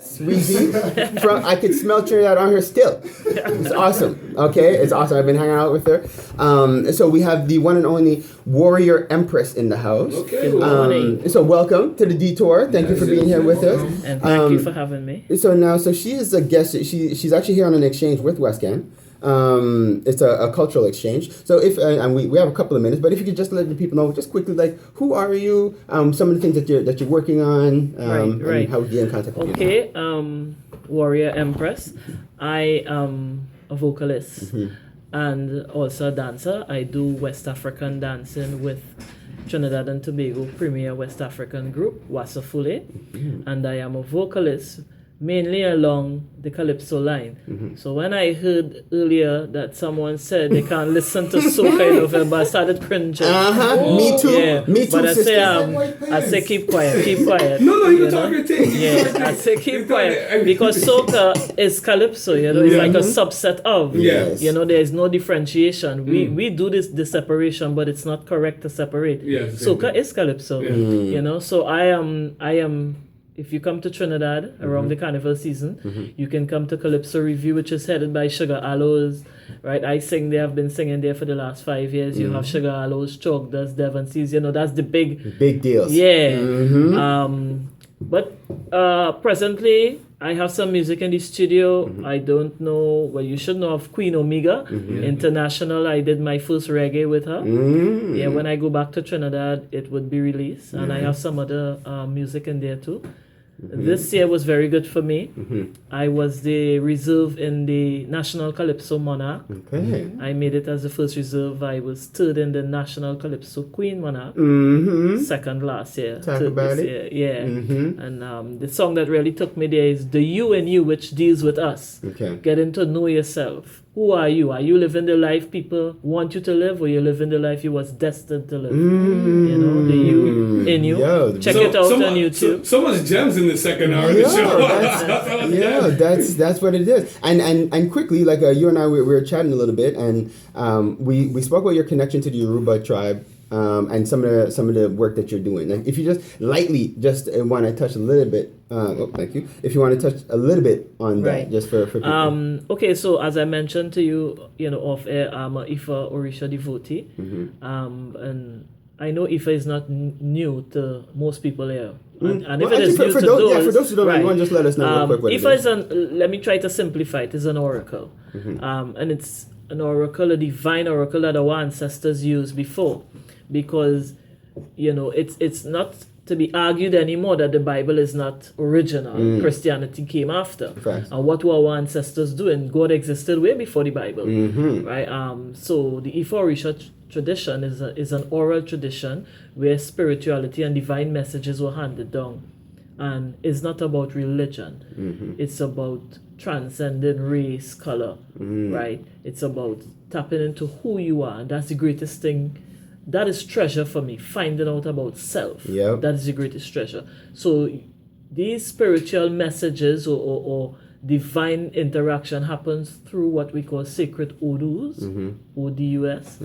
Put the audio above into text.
Sweetie, I could smell Trinidad on her still. It's awesome. Okay, it's awesome. I've been hanging out with her. So we have the one and only Warrior Empress in the house. Okay. So welcome to the Detour. Thank you for being here with us. And thank you for having me. So she is a guest. She's actually here on an exchange with Westcan. It's a cultural exchange. So if and we have a couple of minutes, but if you could just let the people know just quickly, like, who are you? Some of the things that you're working on. Right. And how we get in contact with you. Okay. Warrior Empress. I am a vocalist and also a dancer. I do West African dancing with Trinidad and Tobago premier West African group Wasafule, and I am a vocalist mainly along the Calypso line. So when I heard earlier that someone said they can't listen to soca in November, I started cringing. Me too. Yeah. Me too. But I Sisters. say keep quiet. No, you know? talk your thing. Yeah, I say keep quiet because soca is calypso. It's like a subset of. Yes. There is no differentiation. We do the separation, but it's not correct to separate. Yes, Soca is calypso. Yeah. So I am. If you come to Trinidad around the carnival season, you can come to Calypso Review, which is headed by Sugar Aloes, right? I sing there. I've been singing there for the last 5 years. You have Sugar Aloes, Chalk Dust, Devon Seas. That's the big deals. Yeah. But presently, I have some music in the studio. I don't know. Well, you should know of Queen Omega International. I did my first reggae with her. Yeah, when I go back to Trinidad, it would be released. And I have some other music in there too. This year was very good for me. I was the reserve in the National Calypso Monarch. Okay. I made it as the first reserve. I was third in the National Calypso Queen Monarch. Second last year. Talk third about this it. year. Yeah. And the song that really took me there is The You and You, which deals with us. Okay. Getting to know yourself. Who are you? Are you living the life people want you to live, or you living the life you was destined to live? The you in you. Check it out on YouTube. So much gems in the second hour of the show. That's what it is. And quickly, like you and I, we were chatting a little bit, and we spoke about your connection to the Yoruba tribe. And some of the work that you're doing. Like, if you just lightly want to touch a little bit, thank you. If you want to touch a little bit on that, just for people. Okay, so as I mentioned to you, off air, I'm a Ifa Orisha devotee, and I know Ifa is not new to most people here. And if it is new to those who don't know, you want to just let us know real quick what Ifa it is. let me try to simplify it. It's an oracle, and it's an oracle, a divine oracle that our ancestors used before. Because it's not to be argued anymore that the Bible is not original. Christianity came after. Facts. And what were our ancestors doing? God existed way before the Bible, right? So the Ifa Orisha tradition is an oral tradition where spirituality and divine messages were handed down, and it's not about religion. It's about transcending race, color, right? It's about tapping into who you are, and that's the greatest thing. That is treasure for me, finding out about self. Yep. That is the greatest treasure. So these spiritual messages or divine interaction happens through what we call sacred odus, O-D-U-S.